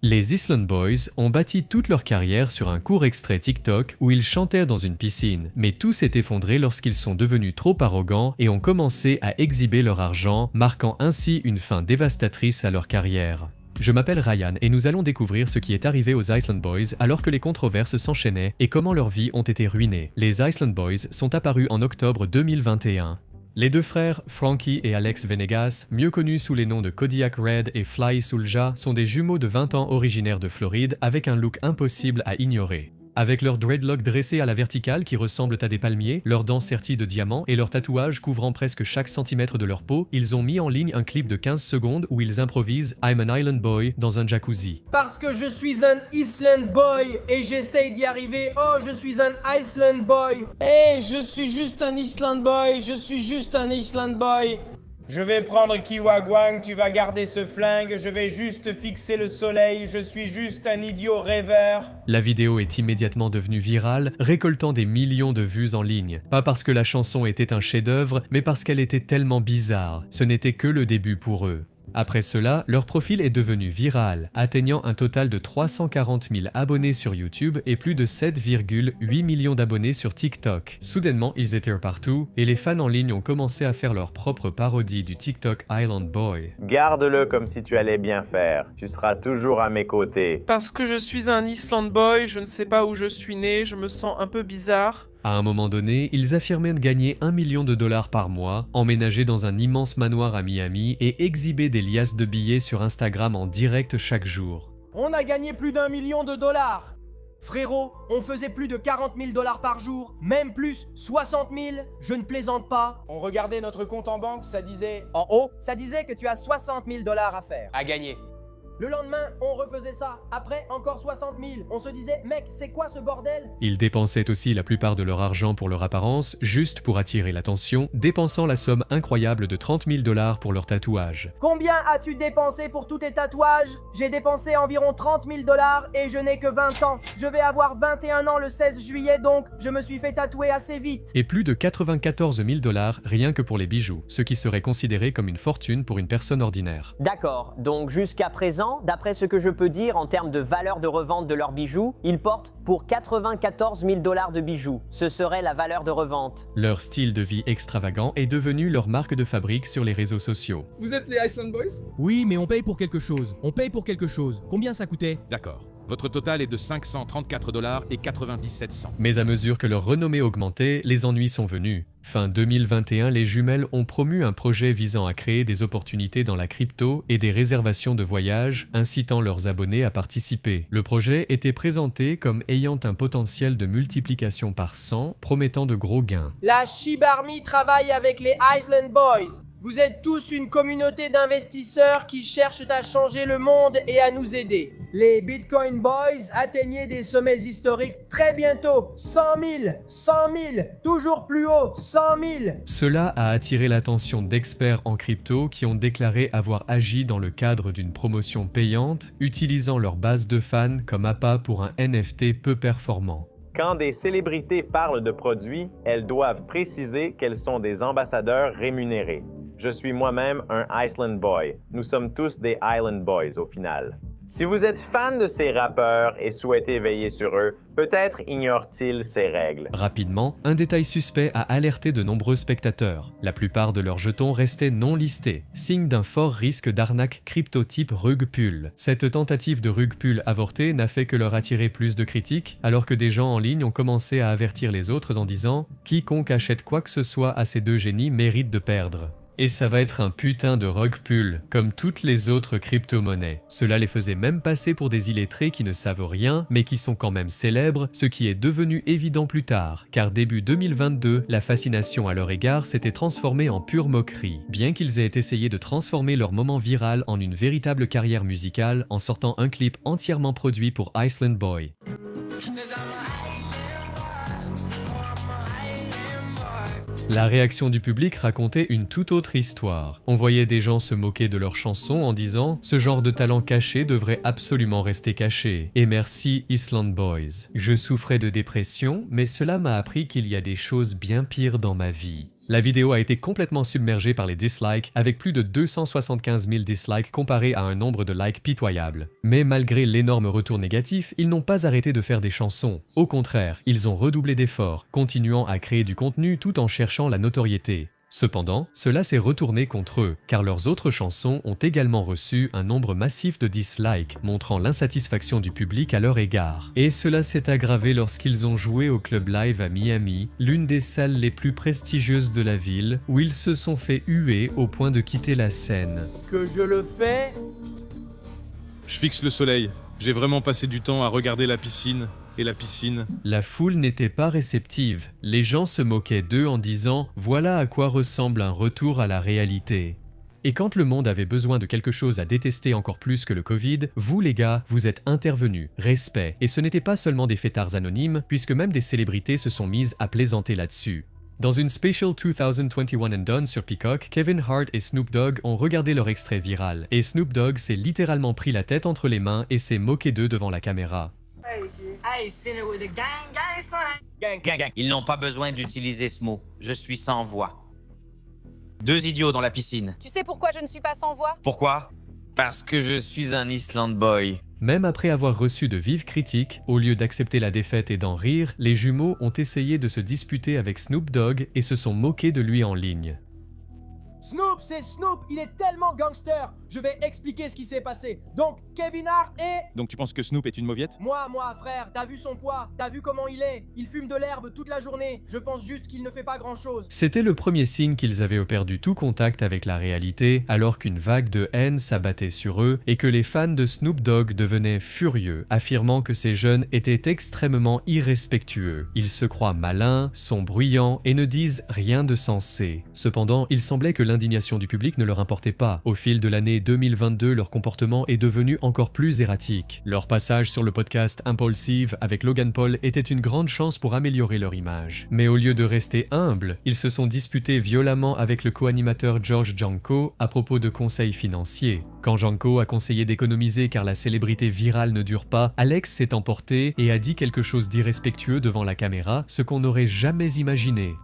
Les Island Boys ont bâti toute leur carrière sur un court extrait TikTok où ils chantaient dans une piscine, mais tout s'est effondré lorsqu'ils sont devenus trop arrogants et ont commencé à exhiber leur argent, marquant ainsi une fin dévastatrice à leur carrière. Je m'appelle Ryan et nous allons découvrir ce qui est arrivé aux Island Boys alors que les controverses s'enchaînaient et comment leurs vies ont été ruinées. Les Island Boys sont apparus en octobre 2021. Les deux frères, Frankie et Alex Venegas, mieux connus sous les noms de Kodiak Red et Fly Soulja, sont des jumeaux de 20 ans originaires de Floride avec un look impossible à ignorer. Avec leurs dreadlocks dressés à la verticale qui ressemblent à des palmiers, leurs dents serties de diamants et leurs tatouages couvrant presque chaque centimètre de leur peau, ils ont mis en ligne un clip de 15 secondes où ils improvisent I'm an Island Boy dans un jacuzzi. Parce que je suis un Island Boy et j'essaye d'y arriver. Oh, je suis un Island Boy. Hey, je suis juste un Island Boy, je suis juste un Island Boy. Je vais prendre Kiwagwang, tu vas garder ce flingue, je vais juste fixer le soleil, je suis juste un idiot rêveur. La vidéo est immédiatement devenue virale, récoltant des millions de vues en ligne. Pas parce que la chanson était un chef-d'œuvre, mais parce qu'elle était tellement bizarre. Ce n'était que le début pour eux. Après cela, leur profil est devenu viral, atteignant un total de 340 000 abonnés sur YouTube et plus de 7,8 millions d'abonnés sur TikTok. Soudainement, ils étaient partout et les fans en ligne ont commencé à faire leur propre parodie du TikTok Island Boy. Garde-le comme si tu allais bien faire. Tu seras toujours à mes côtés. Parce que je suis un Island Boy, je ne sais pas où je suis né, je me sens un peu bizarre. À un moment donné, ils affirmaient gagner $1 million par mois, emménager dans un immense manoir à Miami et exhiber des liasses de billets sur Instagram en direct chaque jour. On a gagné plus d'1 million de dollars. Frérot, on faisait plus de 40 000 dollars par jour, même plus, 60 000, je ne plaisante pas. On regardait notre compte en banque, ça disait En haut, ça disait que tu as 60 000 dollars à faire. à gagner. Le lendemain, on refaisait ça. Après, encore 60 000. On se disait, mec, c'est quoi ce bordel? Ils dépensaient aussi la plupart de leur argent pour leur apparence, juste pour attirer l'attention, dépensant la somme incroyable de 30 000 dollars pour leurs tatouages. Combien as-tu dépensé pour tous tes tatouages? J'ai dépensé environ 30 000 dollars et je n'ai que 20 ans. Je vais avoir 21 ans le 16 juillet, donc je me suis fait tatouer assez vite. Et plus de 94 000 dollars rien que pour les bijoux, ce qui serait considéré comme une fortune pour une personne ordinaire. D'accord, donc jusqu'à présent, d'après ce que je peux dire en termes de valeur de revente de leurs bijoux, ils portent pour 94 000 dollars de bijoux. Ce serait la valeur de revente. Leur style de vie extravagant est devenu leur marque de fabrique sur les réseaux sociaux. Vous êtes les Island Boys? Oui, mais on paye pour quelque chose. On paye pour quelque chose. Combien ça coûtait? D'accord. Votre total est de 534 dollars et 97 cents. Mais à mesure que leur renommée augmentait, les ennuis sont venus. Fin 2021, les jumelles ont promu un projet visant à créer des opportunités dans la crypto et des réservations de voyages, incitant leurs abonnés à participer. Le projet était présenté comme ayant un potentiel de multiplication par 100, promettant de gros gains. La Shiba Army travaille avec les Island Boys. Vous êtes tous une communauté d'investisseurs qui cherchent à changer le monde et à nous aider. Les Bitcoin Boys atteignaient des sommets historiques très bientôt. 100 000, 100 000, toujours plus haut, 100 000. Cela a attiré l'attention d'experts en crypto qui ont déclaré avoir agi dans le cadre d'une promotion payante, utilisant leur base de fans comme appât pour un NFT peu performant. Quand des célébrités parlent de produits, elles doivent préciser qu'elles sont des ambassadeurs rémunérés. Je suis moi-même un Island Boy. Nous sommes tous des Island Boys au final. Si vous êtes fan de ces rappeurs et souhaitez veiller sur eux, peut-être ignorent-ils ces règles. Rapidement, un détail suspect a alerté de nombreux spectateurs. La plupart de leurs jetons restaient non listés, signe d'un fort risque d'arnaque crypto type rug pull. Cette tentative de rug pull avortée n'a fait que leur attirer plus de critiques, alors que des gens en ligne ont commencé à avertir les autres en disant « Quiconque achète quoi que ce soit à ces deux génies mérite de perdre ». Et ça va être un putain de rug pull, comme toutes les autres crypto-monnaies. Cela les faisait même passer pour des illettrés qui ne savent rien, mais qui sont quand même célèbres, ce qui est devenu évident plus tard, car début 2022, la fascination à leur égard s'était transformée en pure moquerie. Bien qu'ils aient essayé de transformer leur moment viral en une véritable carrière musicale en sortant un clip entièrement produit pour Island Boy. La réaction du public racontait une toute autre histoire. On voyait des gens se moquer de leurs chansons en disant « Ce genre de talent caché devrait absolument rester caché. Et merci Island Boys. Je souffrais de dépression, mais cela m'a appris qu'il y a des choses bien pires dans ma vie. » La vidéo a été complètement submergée par les dislikes, avec plus de 275 000 dislikes comparés à un nombre de likes pitoyable. Mais malgré l'énorme retour négatif, ils n'ont pas arrêté de faire des chansons. Au contraire, ils ont redoublé d'efforts, continuant à créer du contenu tout en cherchant la notoriété. Cependant, cela s'est retourné contre eux, car leurs autres chansons ont également reçu un nombre massif de dislikes, montrant l'insatisfaction du public à leur égard. Et cela s'est aggravé lorsqu'ils ont joué au Club Live à Miami, l'une des salles les plus prestigieuses de la ville, où ils se sont fait huer au point de quitter la scène. Que je le fais? Je fixe le soleil. J'ai vraiment passé du temps à regarder la piscine. Et la piscine. La foule n'était pas réceptive. Les gens se moquaient d'eux en disant « Voilà à quoi ressemble un retour à la réalité ». Et quand le monde avait besoin de quelque chose à détester encore plus que le Covid, vous les gars, vous êtes intervenus. Respect. Et ce n'était pas seulement des fêtards anonymes, puisque même des célébrités se sont mises à plaisanter là-dessus. Dans une Special 2021 and Done sur Peacock, Kevin Hart et Snoop Dogg ont regardé leur extrait viral. Et Snoop Dogg s'est littéralement pris la tête entre les mains et s'est moqué d'eux devant la caméra. Ils n'ont pas besoin d'utiliser ce mot. Je suis sans voix. 2 idiots dans la piscine. Tu sais pourquoi je ne suis pas sans voix? Pourquoi? Parce que je suis un Island Boy. Même après avoir reçu de vives critiques, au lieu d'accepter la défaite et d'en rire, les jumeaux ont essayé de se disputer avec Snoop Dogg et se sont moqués de lui en ligne. Snoop, c'est Snoop, il est tellement gangster. Je vais expliquer ce qui s'est passé. Donc, Kevin Hart est... Donc tu penses que Snoop est une mauviette? Moi, frère, t'as vu son poids? T'as vu comment il est? Il fume de l'herbe toute la journée. Je pense juste qu'il ne fait pas grand-chose. C'était le premier signe qu'ils avaient perdu tout contact avec la réalité, alors qu'une vague de haine s'abattait sur eux et que les fans de Snoop Dogg devenaient furieux, affirmant que ces jeunes étaient extrêmement irrespectueux. Ils se croient malins, sont bruyants et ne disent rien de sensé. Cependant, il semblait que l'indignation du public ne leur importait pas. Au fil de l'année 2022, leur comportement est devenu encore plus erratique. Leur passage sur le podcast Impulsive avec Logan Paul était une grande chance pour améliorer leur image. Mais au lieu de rester humbles, ils se sont disputés violemment avec le co-animateur George Janko à propos de conseils financiers. Quand Janko a conseillé d'économiser car la célébrité virale ne dure pas, Alex s'est emporté et a dit quelque chose d'irrespectueux devant la caméra, ce qu'on n'aurait jamais imaginé.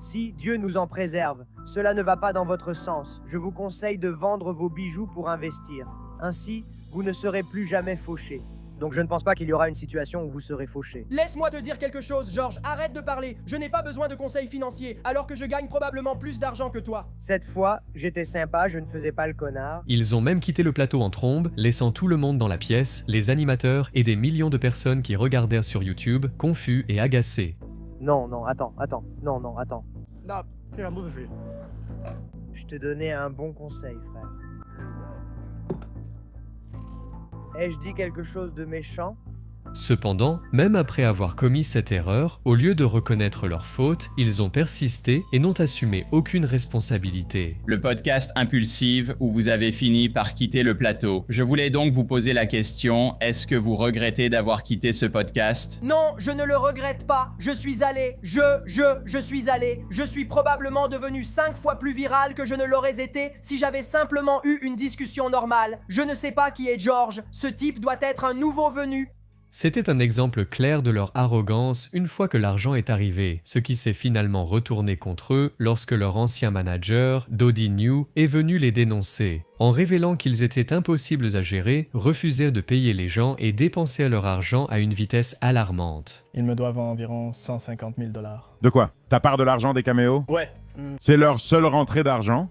Si Dieu nous en préserve, cela ne va pas dans votre sens. Je vous conseille de vendre vos bijoux pour investir. Ainsi, vous ne serez plus jamais fauché. Donc je ne pense pas qu'il y aura une situation où vous serez fauché. Laisse-moi te dire quelque chose, George. Arrête de parler. Je n'ai pas besoin de conseils financiers, alors que je gagne probablement plus d'argent que toi. Cette fois, j'étais sympa, je ne faisais pas le connard. Ils ont même quitté le plateau en trombe, laissant tout le monde dans la pièce, les animateurs et des millions de personnes qui regardèrent sur YouTube, confus et agacés. Non, attends. Non, attends. Non, c'est un mauvais fait. Je te donnais un bon conseil, frère. Ai-je dit quelque chose de méchant? Cependant, même après avoir commis cette erreur, au lieu de reconnaître leur faute, ils ont persisté et n'ont assumé aucune responsabilité. Le podcast Impulsive où vous avez fini par quitter le plateau. Je voulais donc vous poser la question, est-ce que vous regrettez d'avoir quitté ce podcast? Non, je ne le regrette pas. Je suis allé. Je suis allé. Je suis probablement devenu 5 fois plus viral que je ne l'aurais été si j'avais simplement eu une discussion normale. Je ne sais pas qui est George. Ce type doit être un nouveau venu. C'était un exemple clair de leur arrogance une fois que l'argent est arrivé, ce qui s'est finalement retourné contre eux lorsque leur ancien manager, Dodie New, est venu les dénoncer. En révélant qu'ils étaient impossibles à gérer, refusaient de payer les gens et dépensaient leur argent à une vitesse alarmante. Ils me doivent environ 150 000 $. De quoi? Ta part de l'argent des caméos? Ouais. C'est leur seule rentrée d'argent?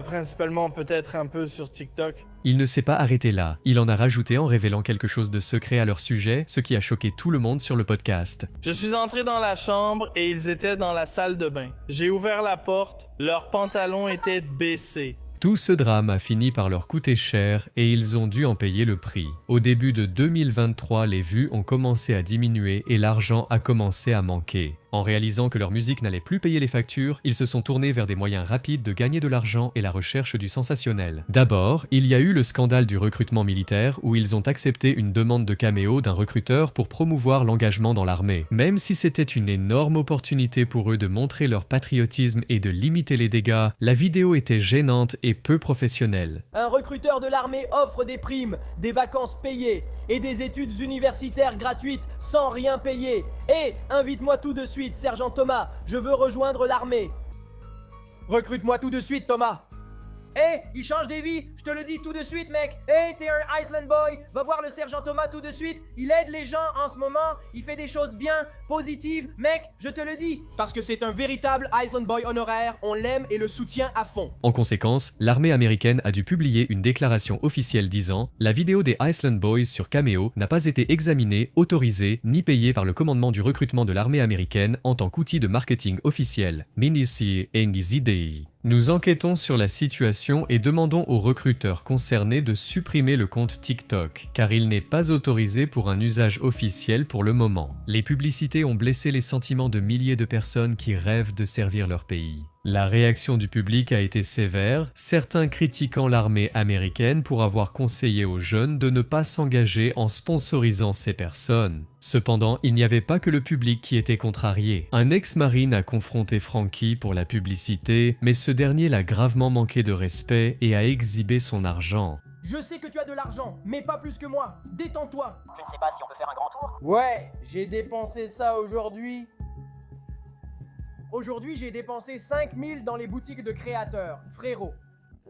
Principalement peut-être un peu sur TikTok. Il ne s'est pas arrêté là. Il en a rajouté en révélant quelque chose de secret à leur sujet, ce qui a choqué tout le monde sur le podcast. Je suis entré dans la chambre et ils étaient dans la salle de bain. J'ai ouvert la porte, leurs pantalons étaient baissés. Tout ce drame a fini par leur coûter cher et ils ont dû en payer le prix. Au début de 2023, les vues ont commencé à diminuer et l'argent a commencé à manquer. En réalisant que leur musique n'allait plus payer les factures, ils se sont tournés vers des moyens rapides de gagner de l'argent et la recherche du sensationnel. D'abord, il y a eu le scandale du recrutement militaire où ils ont accepté une demande de caméo d'un recruteur pour promouvoir l'engagement dans l'armée. Même si c'était une énorme opportunité pour eux de montrer leur patriotisme et de limiter les dégâts, la vidéo était gênante et peu professionnelle. Un recruteur de l'armée offre des primes, des vacances payées. et des études universitaires gratuites sans rien payer. Et invite-moi tout de suite, sergent Thomas, je veux rejoindre l'armée. Recrute-moi tout de suite, Thomas. Hé, il change des vies, je te le dis tout de suite, mec. Hé, t'es un Iceland Boy, va voir le sergent Thomas tout de suite. Il aide les gens en ce moment, il fait des choses bien, positives. Mec, je te le dis. Parce que c'est un véritable Iceland Boy honoraire, on l'aime et le soutient à fond. En conséquence, l'armée américaine a dû publier une déclaration officielle disant « La vidéo des Iceland Boys sur Cameo n'a pas été examinée, autorisée, ni payée par le commandement du recrutement de l'armée américaine en tant qu'outil de marketing officiel. Minisi NDZDI. Nous enquêtons sur la situation et demandons aux recruteurs concernés de supprimer le compte TikTok, car il n'est pas autorisé pour un usage officiel pour le moment. Les publicités ont blessé les sentiments de milliers de personnes qui rêvent de servir leur pays. La réaction du public a été sévère, certains critiquant l'armée américaine pour avoir conseillé aux jeunes de ne pas s'engager en sponsorisant ces personnes. Cependant, il n'y avait pas que le public qui était contrarié. Un ex-marine a confronté Frankie pour la publicité, mais ce dernier l'a gravement manqué de respect et a exhibé son argent. Je sais que tu as de l'argent, mais pas plus que moi. Détends-toi. Je ne sais pas si on peut faire un grand tour. Ouais, j'ai dépensé ça aujourd'hui. Aujourd'hui, j'ai dépensé 5000 dans les boutiques de créateurs, frérot.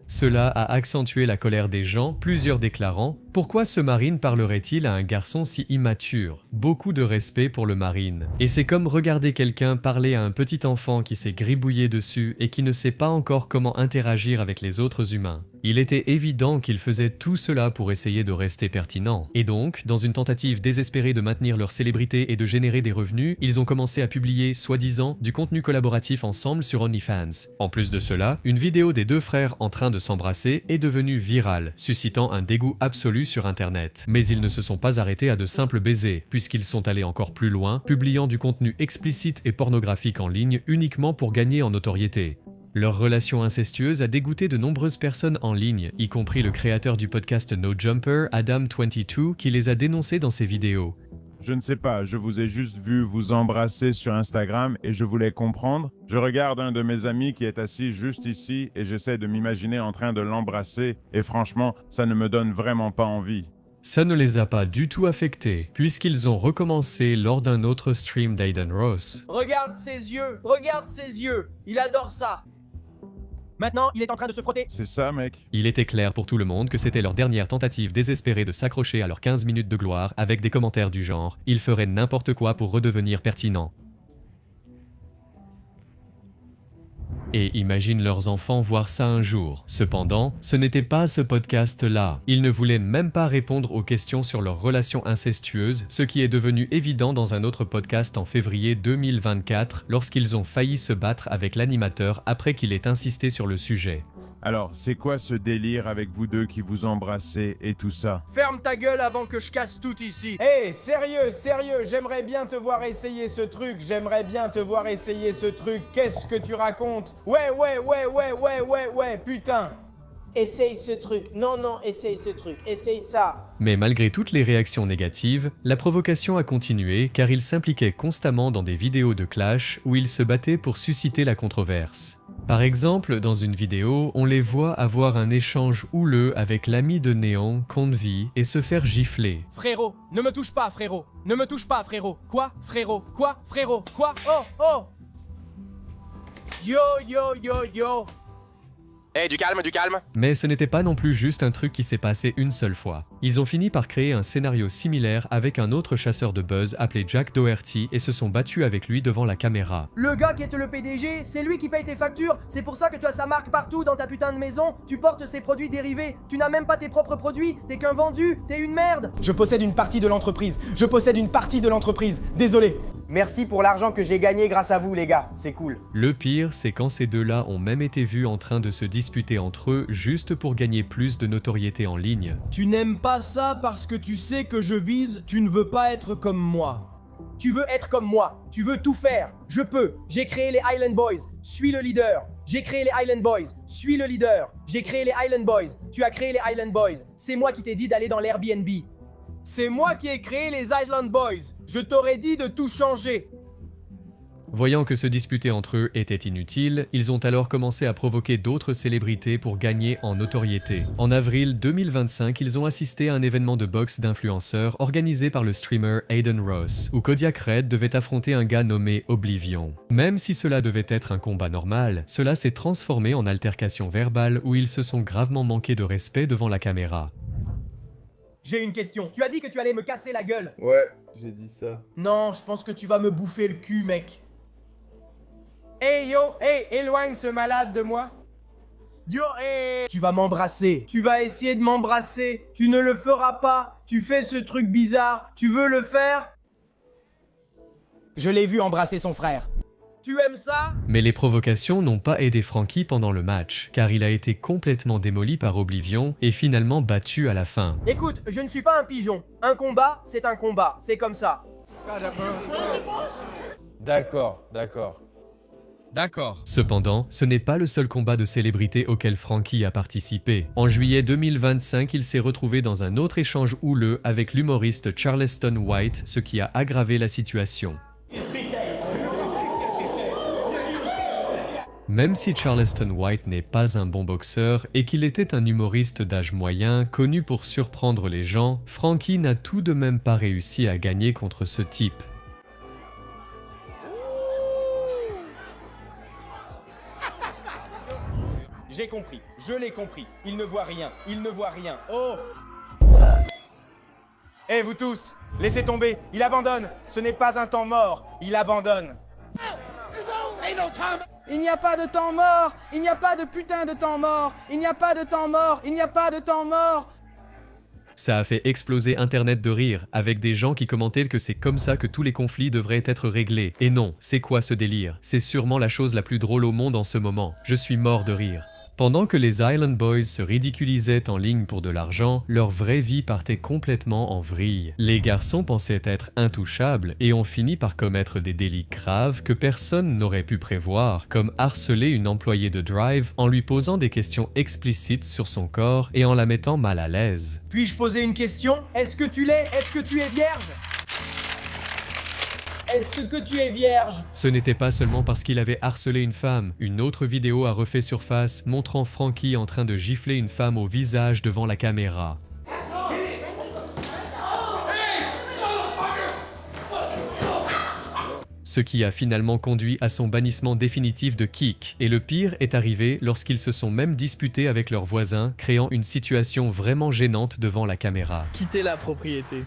Cela a accentué la colère des gens, plusieurs déclarant « Pourquoi ce marine parlerait-il à un garçon si immature ?» Beaucoup de respect pour le marine. Et c'est comme regarder quelqu'un parler à un petit enfant qui s'est gribouillé dessus et qui ne sait pas encore comment interagir avec les autres humains. Il était évident qu'il faisait tout cela pour essayer de rester pertinent. Et donc, dans une tentative désespérée de maintenir leur célébrité et de générer des revenus, ils ont commencé à publier, soi-disant, du contenu collaboratif ensemble sur OnlyFans. En plus de cela, une vidéo des deux frères en train de s'embrasser est devenue virale, suscitant un dégoût absolu sur Internet. Mais ils ne se sont pas arrêtés à de simples baisers, puisqu'ils sont allés encore plus loin, publiant du contenu explicite et pornographique en ligne uniquement pour gagner en notoriété. Leur relation incestueuse a dégoûté de nombreuses personnes en ligne, y compris le créateur du podcast No Jumper, Adam22, qui les a dénoncés dans ses vidéos. Je ne sais pas, je vous ai juste vu vous embrasser sur Instagram et je voulais comprendre. Je regarde un de mes amis qui est assis juste ici et j'essaie de m'imaginer en train de l'embrasser et franchement, ça ne me donne vraiment pas envie. Ça ne les a pas du tout affectés, puisqu'ils ont recommencé lors d'un autre stream d'Aiden Ross. Regarde ses yeux, il adore ça. Maintenant, il est en train de se frotter. C'est ça, mec. Il était clair pour tout le monde que c'était leur dernière tentative désespérée de s'accrocher à leurs 15 minutes de gloire avec des commentaires du genre « Ils feraient n'importe quoi pour redevenir pertinents ». Et imagine leurs enfants voir ça un jour. Cependant, ce n'était pas ce podcast-là. Ils ne voulaient même pas répondre aux questions sur leur relation incestueuse, ce qui est devenu évident dans un autre podcast en février 2024, lorsqu'ils ont failli se battre avec l'animateur après qu'il ait insisté sur le sujet. Alors, c'est quoi ce délire avec vous deux qui vous embrassez et tout ça? Ferme ta gueule avant que je casse tout ici. Hé, sérieux, j'aimerais bien te voir essayer ce truc, qu'est-ce que tu racontes? Ouais, putain. Essaye ce truc, non, essaye ce truc, essaye ça. Mais malgré toutes les réactions négatives, la provocation a continué car ils s'impliquaient constamment dans des vidéos de clash où ils se battaient pour susciter la controverse. Par exemple, dans une vidéo, on les voit avoir un échange houleux avec l'ami de Néon, Convi, et se faire gifler. Frérot, ne me touche pas, frérot. Ne me touche pas, frérot. Quoi, frérot? Quoi, frérot? Quoi? Oh! Yo! Hey, du calme. Mais ce n'était pas non plus juste un truc qui s'est passé une seule fois. Ils ont fini par créer un scénario similaire avec un autre chasseur de buzz appelé Jack Doherty et se sont battus avec lui devant la caméra. Le gars qui est le PDG, c'est lui qui paye tes factures. C'est pour ça que tu as sa marque partout dans ta putain de maison. Tu portes ses produits dérivés. Tu n'as même pas tes propres produits. T'es qu'un vendu. T'es une merde. Je possède une partie de l'entreprise. Désolé. Merci pour l'argent que j'ai gagné grâce à vous, les gars. C'est cool. Le pire, c'est quand ces deux-là ont même été vus en train de se disputer entre eux juste pour gagner plus de notoriété en ligne. Tu n'aimes pas ça parce que tu sais que je vise, tu ne veux pas être comme moi. Tu veux être comme moi, tu veux tout faire. Je peux. J'ai créé les Island Boys, suis le leader. J'ai créé les Island Boys, suis le leader. J'ai créé les Island Boys, tu as créé les Island Boys. C'est moi qui t'ai dit d'aller dans l'Airbnb. C'est moi qui ai créé les Island Boys. Je t'aurais dit de tout changer. Voyant que se disputer entre eux était inutile, ils ont alors commencé à provoquer d'autres célébrités pour gagner en notoriété. En avril 2025, ils ont assisté à un événement de boxe d'influenceurs organisé par le streamer Aiden Ross, où Kodiak Red devait affronter un gars nommé Oblivion. Même si cela devait être un combat normal, cela s'est transformé en altercation verbale où ils se sont gravement manqués de respect devant la caméra. J'ai une question. Tu as dit que tu allais me casser la gueule. Ouais, j'ai dit ça. Non, je pense que tu vas me bouffer le cul, mec. Hey yo, hey, éloigne ce malade de moi. Yo, hey. Tu vas m'embrasser. Tu vas essayer de m'embrasser. Tu ne le feras pas. Tu fais ce truc bizarre. Tu veux le faire? Je l'ai vu embrasser son frère. Tu aimes ça? Mais les provocations n'ont pas aidé Frankie pendant le match, car il a été complètement démoli par Oblivion et finalement battu à la fin. Écoute, je ne suis pas un pigeon. Un combat, c'est un combat. C'est comme ça. D'accord, d'accord. D'accord. Cependant, ce n'est pas le seul combat de célébrité auquel Frankie a participé. En juillet 2025, il s'est retrouvé dans un autre échange houleux avec l'humoriste Charleston White, ce qui a aggravé la situation. Même si Charleston White n'est pas un bon boxeur et qu'il était un humoriste d'âge moyen, connu pour surprendre les gens, Frankie n'a tout de même pas réussi à gagner contre ce type. J'ai compris, je l'ai compris. Il ne voit rien, il ne voit rien. Oh! Eh vous tous, laissez tomber, il abandonne. Ce n'est pas un temps mort, il abandonne. Il n'y a pas de temps mort. Il n'y a pas de putain de temps mort. Il n'y a pas de temps mort. Il n'y a pas de temps mort. Ça a fait exploser Internet de rire, avec des gens qui commentaient que c'est comme ça que tous les conflits devraient être réglés. Et non, c'est quoi ce délire? C'est sûrement la chose la plus drôle au monde en ce moment. Je suis mort de rire. Pendant que les Island Boys se ridiculisaient en ligne pour de l'argent, leur vraie vie partait complètement en vrille. Les garçons pensaient être intouchables et ont fini par commettre des délits graves que personne n'aurait pu prévoir, comme harceler une employée de Drive en lui posant des questions explicites sur son corps et en la mettant mal à l'aise. Puis-je poser une question? Est-ce que tu l'es? Est-ce que tu es vierge? Est-ce que tu es vierge? Ce n'était pas seulement parce qu'il avait harcelé une femme. Une autre vidéo a refait surface, montrant Frankie en train de gifler une femme au visage devant la caméra. Ce qui a finalement conduit à son bannissement définitif de Kik. Et le pire est arrivé lorsqu'ils se sont même disputés avec leurs voisins, créant une situation vraiment gênante devant la caméra. Quittez la propriété.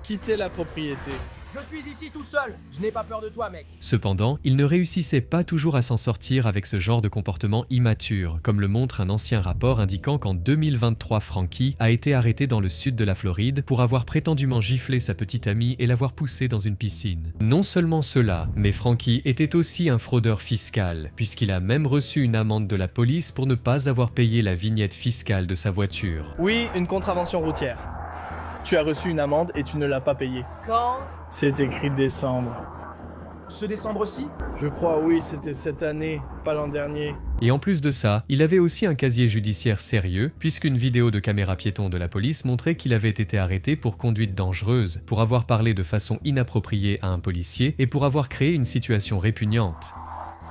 Quittez la propriété. Je suis ici tout seul. Je n'ai pas peur de toi, mec. Cependant, il ne réussissait pas toujours à s'en sortir avec ce genre de comportement immature, comme le montre un ancien rapport indiquant qu'en 2023, Frankie a été arrêté dans le sud de la Floride pour avoir prétendument giflé sa petite amie et l'avoir poussée dans une piscine. Non seulement cela, mais Frankie était aussi un fraudeur fiscal, puisqu'il a même reçu une amende de la police pour ne pas avoir payé la vignette fiscale de sa voiture. Oui, une contravention routière. Tu as reçu une amende et tu ne l'as pas payée. Quand? C'est écrit décembre. Ce décembre-ci? Je crois, oui, c'était cette année, pas l'an dernier. Et en plus de ça, il avait aussi un casier judiciaire sérieux, puisqu'une vidéo de caméra piéton de la police montrait qu'il avait été arrêté pour conduite dangereuse, pour avoir parlé de façon inappropriée à un policier et pour avoir créé une situation répugnante.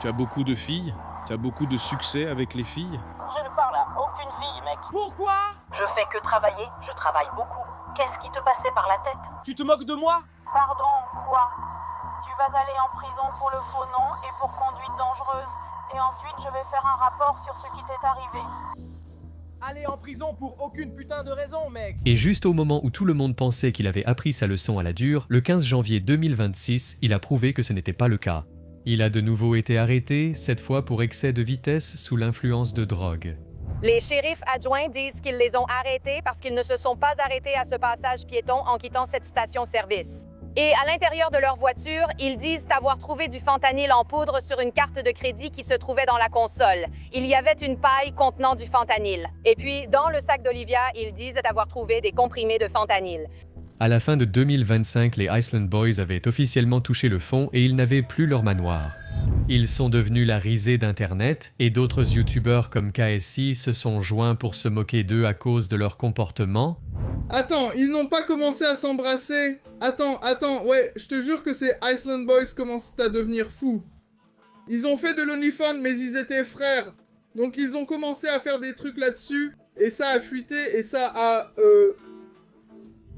Tu as beaucoup de filles? Tu as beaucoup de succès avec les filles? Je ne parle à aucune fille, mec. Pourquoi? Je fais que travailler, je travaille beaucoup. Qu'est-ce qui te passait par la tête? Tu te moques de moi? Pardon, quoi? Tu vas aller en prison pour le faux nom et pour conduite dangereuse. Et ensuite, je vais faire un rapport sur ce qui t'est arrivé. Aller en prison pour aucune putain de raison, mec. Et juste au moment où tout le monde pensait qu'il avait appris sa leçon à la dure, le 15 janvier 2026, il a prouvé que ce n'était pas le cas. Il a de nouveau été arrêté, cette fois pour excès de vitesse sous l'influence de drogue. Les shérifs adjoints disent qu'ils les ont arrêtés parce qu'ils ne se sont pas arrêtés à ce passage piéton en quittant cette station-service. Et à l'intérieur de leur voiture, ils disent avoir trouvé du fentanyl en poudre sur une carte de crédit qui se trouvait dans la console. Il y avait une paille contenant du fentanyl. Et puis, dans le sac d'Olivia, ils disent avoir trouvé des comprimés de fentanyl. À la fin de 2025, les Iceland Boys avaient officiellement touché le fond et ils n'avaient plus leur manoir. Ils sont devenus la risée d'Internet et d'autres youtubeurs comme KSI se sont joints pour se moquer d'eux à cause de leur comportement. Attends, ils n'ont pas commencé à s'embrasser. Attends, ouais, je te jure que ces Iceland Boys commencent à devenir fous. Ils ont fait de l'OnlyFans, mais ils étaient frères. Donc ils ont commencé à faire des trucs là-dessus, et ça a fuité, et ça a...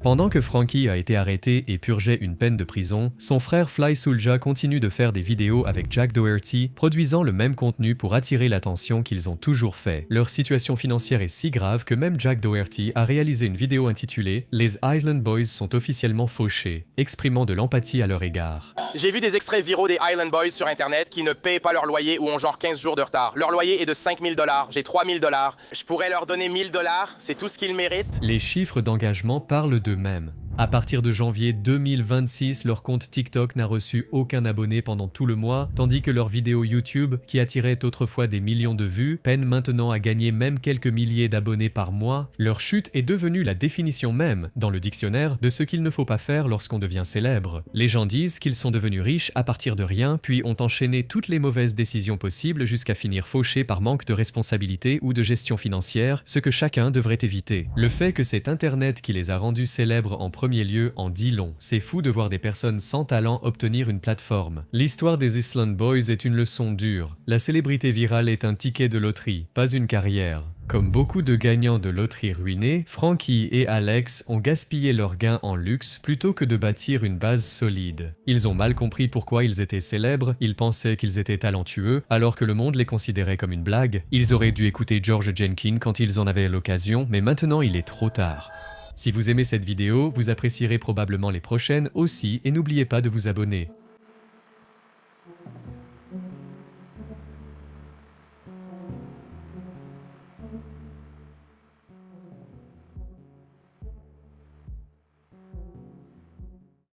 Pendant que Frankie a été arrêté et purgeait une peine de prison, son frère Fly Soulja continue de faire des vidéos avec Jack Doherty, produisant le même contenu pour attirer l'attention qu'ils ont toujours fait. Leur situation financière est si grave que même Jack Doherty a réalisé une vidéo intitulée « Les Island Boys sont officiellement fauchés », exprimant de l'empathie à leur égard. J'ai vu des extraits viraux des Island Boys sur internet qui ne payent pas leur loyer ou ont genre 15 jours de retard. Leur loyer est de 5 000 $, j'ai 3 000 $. Je pourrais leur donner 1 000 $, c'est tout ce qu'ils méritent. Les chiffres d'engagement parlent d'eux-mêmes. À partir de janvier 2026, leur compte TikTok n'a reçu aucun abonné pendant tout le mois, tandis que leurs vidéos YouTube, qui attiraient autrefois des millions de vues, peinent maintenant à gagner même quelques milliers d'abonnés par mois. Leur chute est devenue la définition même, dans le dictionnaire, de ce qu'il ne faut pas faire lorsqu'on devient célèbre. Les gens disent qu'ils sont devenus riches à partir de rien, puis ont enchaîné toutes les mauvaises décisions possibles jusqu'à finir fauchés par manque de responsabilité ou de gestion financière, ce que chacun devrait éviter. Le fait que c'est Internet qui les a rendus célèbres en premier lieu en dit long. C'est fou de voir des personnes sans talent obtenir une plateforme. L'histoire des Island Boys est une leçon dure. La célébrité virale est un ticket de loterie, pas une carrière. Comme beaucoup de gagnants de loterie ruinés, Frankie et Alex ont gaspillé leurs gains en luxe plutôt que de bâtir une base solide. Ils ont mal compris pourquoi ils étaient célèbres, ils pensaient qu'ils étaient talentueux, alors que le monde les considérait comme une blague. Ils auraient dû écouter George Jenkins quand ils en avaient l'occasion, mais maintenant il est trop tard. Si vous aimez cette vidéo, vous apprécierez probablement les prochaines aussi et n'oubliez pas de vous abonner.